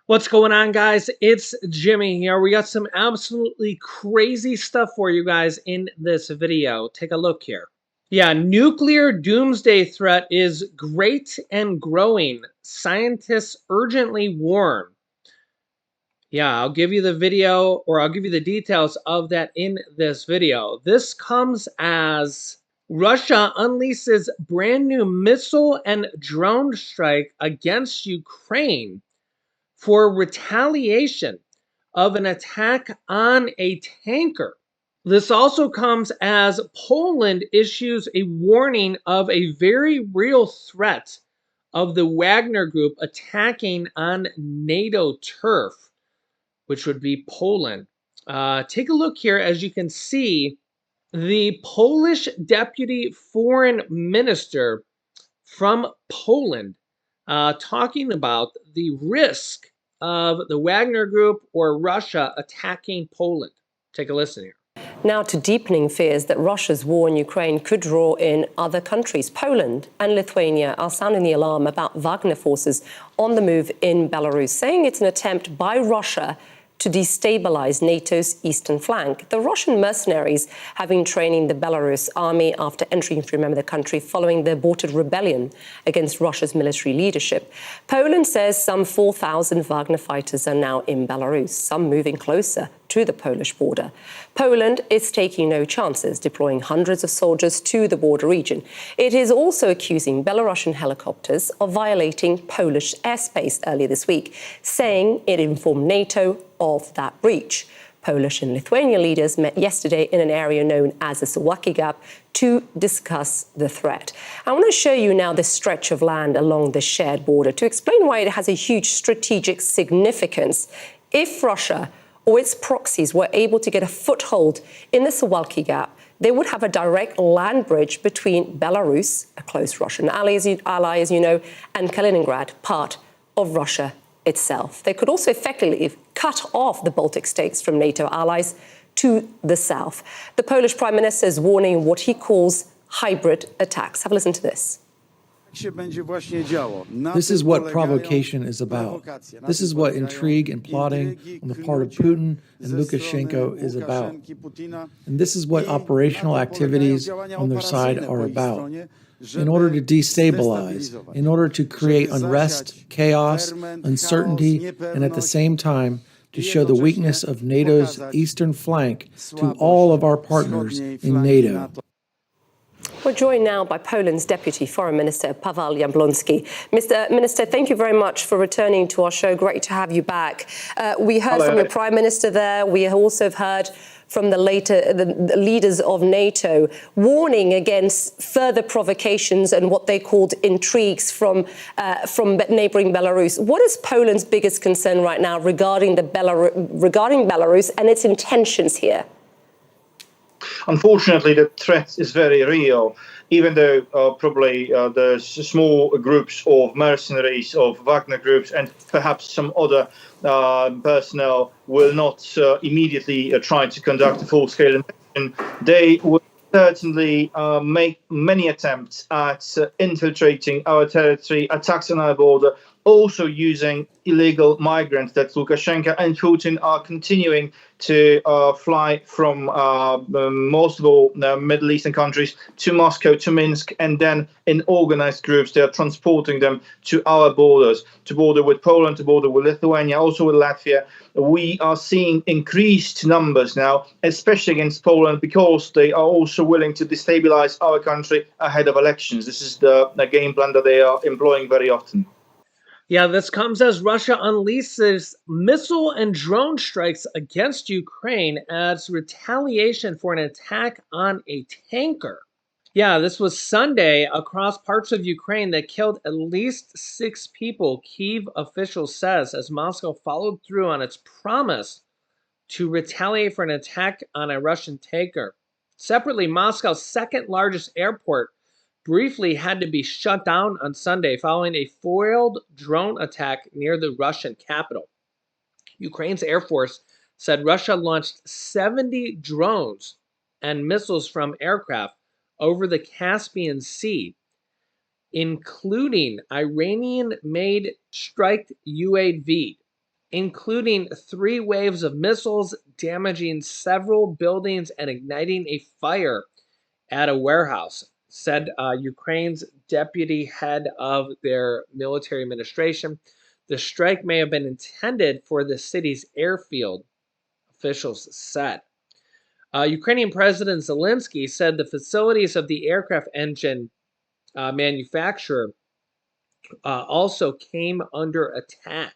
What's going on, guys? It's Jimmy here. We got some absolutely crazy stuff for you guys in this video. Take a look here. Yeah, nuclear doomsday threat is great and growing. Scientists urgently warn. Yeah, I'll give you the video, or I'll give you the details of that in this video. This comes as Russia unleashes brand new missile and drone strike against Ukraine for retaliation of an attack on a tanker. This also comes as Poland issues a warning of a very real threat of the Wagner Group attacking on NATO turf, which would be Poland. Take a look here. As you can see, the Polish deputy foreign minister from Poland talking about the risk of the Wagner Group or Russia attacking Poland. Take a listen here. Now to deepening fears that Russia's war in Ukraine could draw in other countries. Poland and Lithuania are sounding the alarm about Wagner forces on the move in Belarus, saying it's an attempt by Russia to destabilize NATO's eastern flank. The Russian mercenaries have been training the Belarus army after entering, if you remember, the country following the aborted rebellion against Russia's military leadership. Poland says some 4,000 Wagner fighters are now in Belarus, some moving closer to the Polish border. Poland is taking no chances, deploying hundreds of soldiers to the border region. It is also accusing Belarusian helicopters of violating Polish airspace earlier this week, saying it informed NATO of that breach. Polish and Lithuanian leaders met yesterday in an area known as the Suwałki Gap to discuss the threat. I want to show you now this stretch of land along the shared border to explain why it has a huge strategic significance. If Russia or its proxies were able to get a foothold in the Suwałki Gap, they would have a direct land bridge between Belarus, a close Russian ally, as you know, and Kaliningrad, part of Russia itself. They could also effectively cut off the Baltic states from NATO allies to the south. The Polish Prime Minister is warning what he calls hybrid attacks. Have a listen to this. This is what provocation is about. This is what intrigue and plotting on the part of Putin and Lukashenko is about. And this is what operational activities on their side are about. In order to destabilize, in order to create unrest, chaos, uncertainty, and at the same time, to show the weakness of NATO's eastern flank to all of our partners in NATO. We're joined now by Poland's Deputy Foreign Minister, Paweł Jablonski. Mr. Minister, thank you very much for returning to our show. Great to have you back. We heard from your Prime Minister there. We also have heard from the leaders of NATO warning against further provocations and what they called intrigues from neighboring Belarus. What is Poland's biggest concern right now regarding Belarus and its intentions here? Unfortunately, the threat is very real, even though probably there's small groups of mercenaries, of Wagner groups, and perhaps some other personnel will not immediately try to conduct a full-scale invasion. They will certainly make many attempts at infiltrating our territory, attacks on our border, also using illegal migrants that Lukashenko and Putin are continuing to fly from multiple Middle Eastern countries to Moscow, to Minsk, and then in organized groups they are transporting them to our borders, to border with Poland, to border with Lithuania, also with Latvia. We are seeing increased numbers now, especially against Poland, because they are also willing to destabilize our country ahead of elections. This is the game plan that they are employing very often. Yeah, this comes as Russia unleashes missile and drone strikes against Ukraine as retaliation for an attack on a tanker. Yeah, this was Sunday across parts of Ukraine that killed at least 6 people, Kyiv officials says, as Moscow followed through on its promise to retaliate for an attack on a Russian tanker. Separately, Moscow's second largest airport briefly had to be shut down on Sunday following a foiled drone attack near the Russian capital. Ukraine's Air Force said Russia launched 70 drones and missiles from aircraft over the Caspian Sea, including Iranian-made strike UAV. including 3 waves of missiles damaging several buildings and igniting a fire at a warehouse, said Ukraine's deputy head of their military administration. The strike may have been intended for the city's airfield, officials said. Ukrainian President Zelensky said the facilities of the aircraft engine manufacturer also came under attack.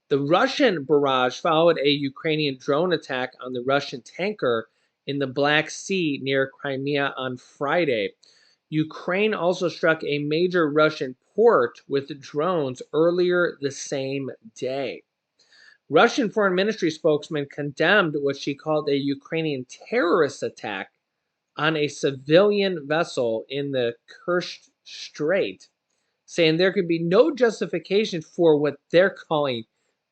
The Russian barrage followed a Ukrainian drone attack on the Russian tanker in the Black Sea near Crimea on Friday. Ukraine also struck a major Russian port with drones earlier the same day. Russian Foreign Ministry spokesman condemned what she called a Ukrainian terrorist attack on a civilian vessel in the Kerch Strait, saying there could be no justification for what they're calling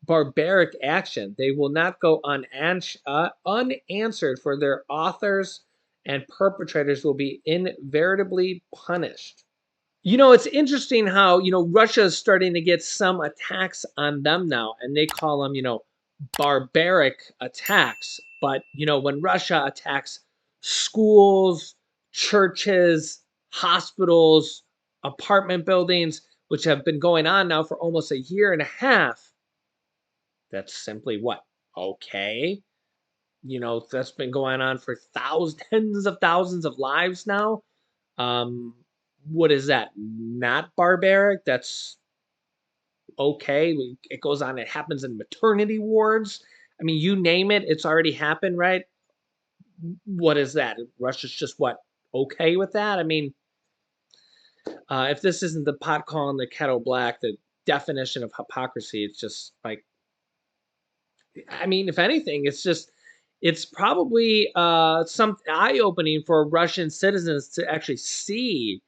barbaric action. They will not go unanswered, for their authors and perpetrators will be invariably punished. It's interesting how, Russia is starting to get some attacks on them now, and they call them, barbaric attacks. But, when Russia attacks schools, churches, hospitals, apartment buildings, which have been going on now for almost a year and a half, that's simply what? Okay. That's been going on for tens of thousands of lives now. What is that? Not barbaric? That's okay. It goes on. It happens in maternity wards. I mean, you name it, it's already happened, right? What is that? Russia's just what? Okay with that? I mean, if this isn't the pot calling the kettle black, the definition of hypocrisy, it's just like, I mean, if anything, it's probably some eye-opening for Russian citizens to actually see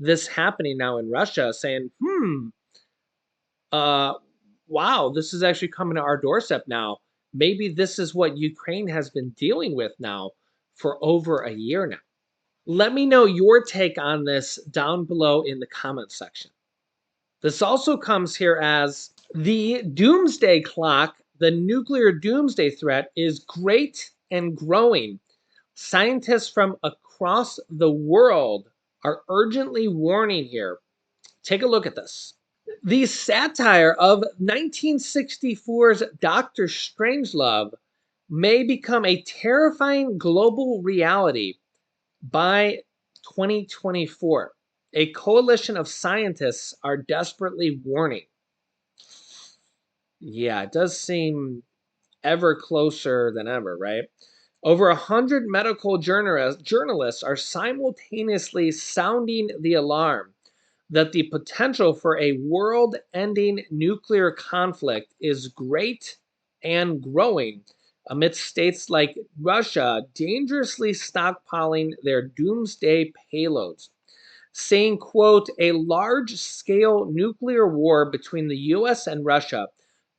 this happening now in Russia, saying, wow, this is actually coming to our doorstep now. Maybe this is what Ukraine has been dealing with now for over a year now. Let me know your take on this down below in the comment section. This also comes here as the doomsday clock. The nuclear doomsday threat is great and growing. Scientists from across the world are urgently warning here. Take a look at this. The satire of 1964's Dr. Strangelove may become a terrifying global reality by 2024. A coalition of scientists are desperately warning. Yeah, it does seem ever closer than ever, right? Over 100 medical journalists are simultaneously sounding the alarm that the potential for a world-ending nuclear conflict is great and growing amidst states like Russia dangerously stockpiling their doomsday payloads, saying, quote, a large-scale nuclear war between the US and Russia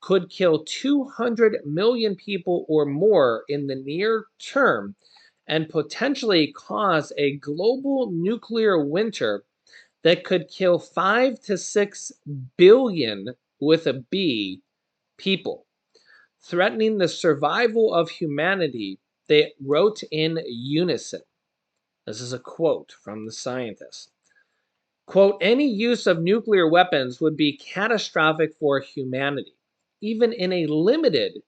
could kill 200 million people or more in the near term and potentially cause a global nuclear winter that could kill 5 to 6 billion with a B people, threatening the survival of humanity, they wrote in unison. This is a quote from the scientists. Quote, any use of nuclear weapons would be catastrophic for humanity, even in a limited,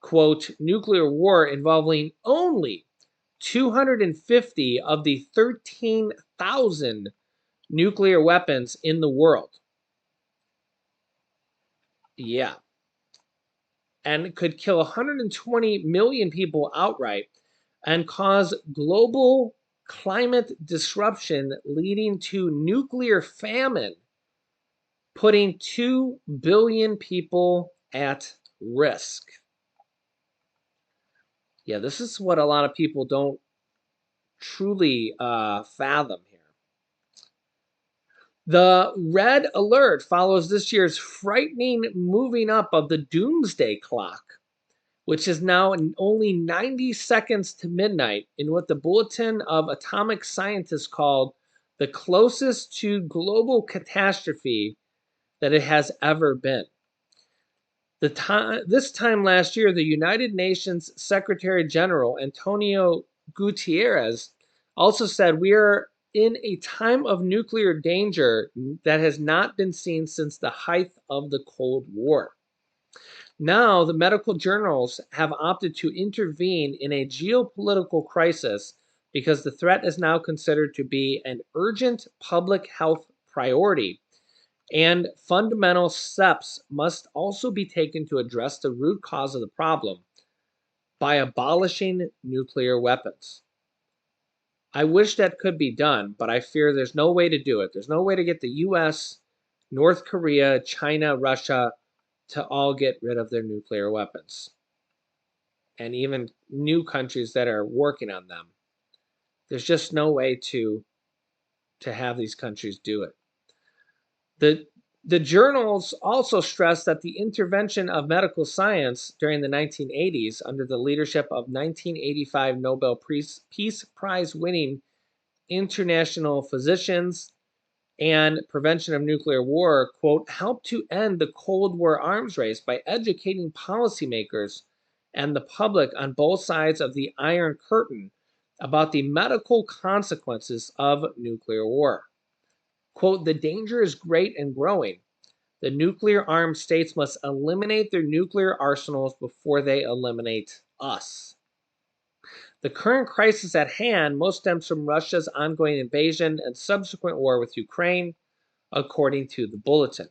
quote, nuclear war involving only 250 of the 13,000 nuclear weapons in the world. Yeah. And it could kill 120 million people outright and cause global climate disruption leading to nuclear famine, putting 2 billion people at risk. Yeah, this is what a lot of people don't truly fathom here. The red alert follows this year's frightening moving up of the doomsday clock, which is now only 90 seconds to midnight in what the Bulletin of Atomic Scientists called the closest to global catastrophe that it has ever been. This time last year, the United Nations Secretary General Antonio Guterres also said we are in a time of nuclear danger that has not been seen since the height of the Cold War. Now, the medical journals have opted to intervene in a geopolitical crisis because the threat is now considered to be an urgent public health priority, and fundamental steps must also be taken to address the root cause of the problem by abolishing nuclear weapons. I wish that could be done, but I fear there's no way to do it. There's no way to get the US, North Korea, China, Russia to all get rid of their nuclear weapons. And even new countries that are working on them. There's just no way to have these countries do it. The journals also stress that the intervention of medical science during the 1980s under the leadership of 1985 Nobel Peace Prize winning international physicians and prevention of nuclear war, quote, helped to end the Cold War arms race by educating policymakers and the public on both sides of the Iron Curtain about the medical consequences of nuclear war. Quote, the danger is great and growing. The nuclear armed states must eliminate their nuclear arsenals before they eliminate us. The current crisis at hand most stems from Russia's ongoing invasion and subsequent war with Ukraine, according to the bulletin.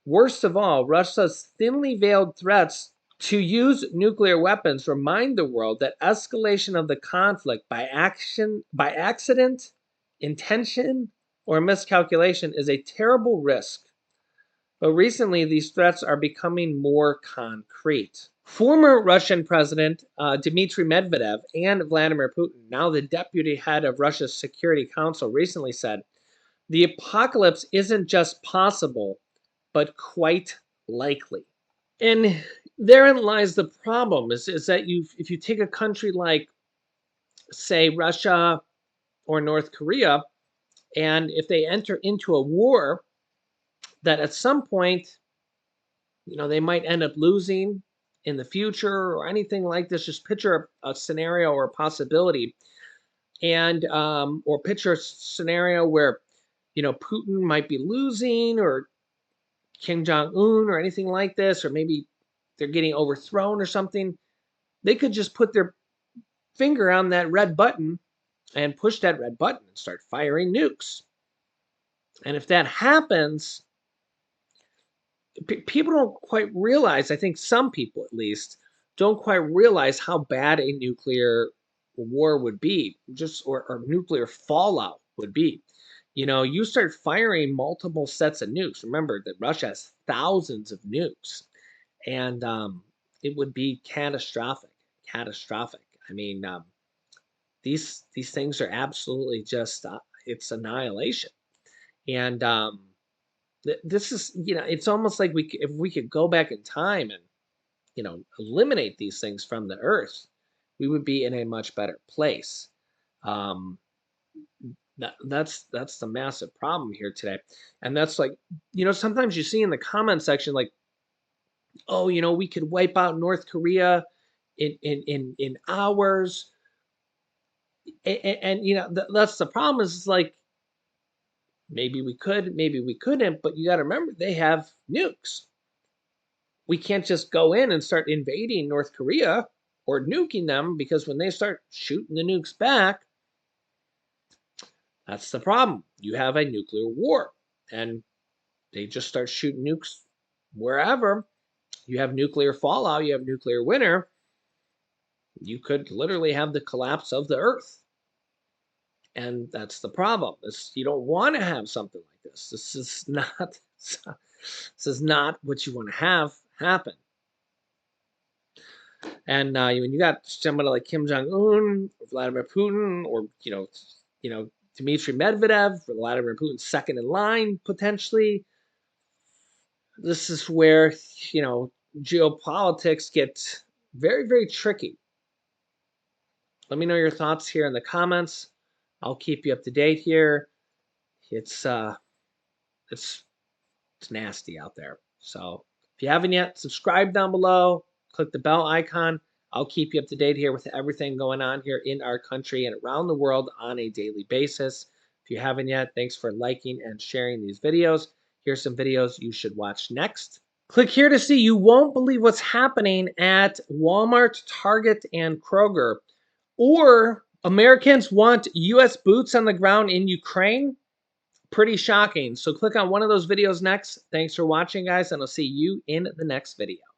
Worst of all, Russia's thinly veiled threats to use nuclear weapons remind the world that escalation of the conflict by accident, intention, or miscalculation is a terrible risk. But recently, these threats are becoming more concrete. Former Russian President Dmitry Medvedev and Vladimir Putin, now the deputy head of Russia's Security Council, recently said, the apocalypse isn't just possible, but quite likely. And therein lies the problem, is that if you take a country like, say, Russia or North Korea, and if they enter into a war that at some point, they might end up losing in the future or anything like this, just picture a scenario or a possibility, and or picture a scenario where, Putin might be losing, or Kim Jong-un, or anything like this, or maybe they're getting overthrown or something. They could just put their finger on that red button and push that red button and start firing nukes. And if that happens, people don't quite realize, I think some people at least, don't quite realize how bad a nuclear war would be, or nuclear fallout would be. You start firing multiple sets of nukes. Remember that Russia has thousands of nukes, and it would be catastrophic. Catastrophic. I mean, these things are absolutely just it's annihilation. And this is, it's almost like if we could go back in time and eliminate these things from the earth, we would be in a much better place. That's the massive problem here today. And that's like, sometimes you see in the comment section like, oh, we could wipe out North Korea in hours. And that's the problem, is like, maybe we could, maybe we couldn't, but you got to remember they have nukes. We can't just go in and start invading North Korea or nuking them, because when they start shooting the nukes back, that's the problem. You have a nuclear war, and they just start shooting nukes wherever. You have nuclear fallout, you have nuclear winter. You could literally have the collapse of the earth. And that's the problem. You don't want to have something like this. This is not what you want to have happen. And when you got somebody like Kim Jong-un, or Vladimir Putin, or Dmitry Medvedev, or Vladimir Putin's second in line potentially, this is where geopolitics gets very, very tricky. Let me know your thoughts here in the comments. I'll keep you up to date here. It's nasty out there. So If you haven't yet, subscribe down below, click the bell icon. I'll keep you up to date here with everything going on here in our country and around the world on a daily basis. If you haven't yet, thanks for liking and sharing these videos. Here's some videos you should watch next. Click here to see. You won't believe what's happening at Walmart, Target, and Kroger. Or Americans want U.S. boots on the ground in Ukraine. Pretty shocking. So click on one of those videos next. Thanks for watching, guys, and I'll see you in the next video.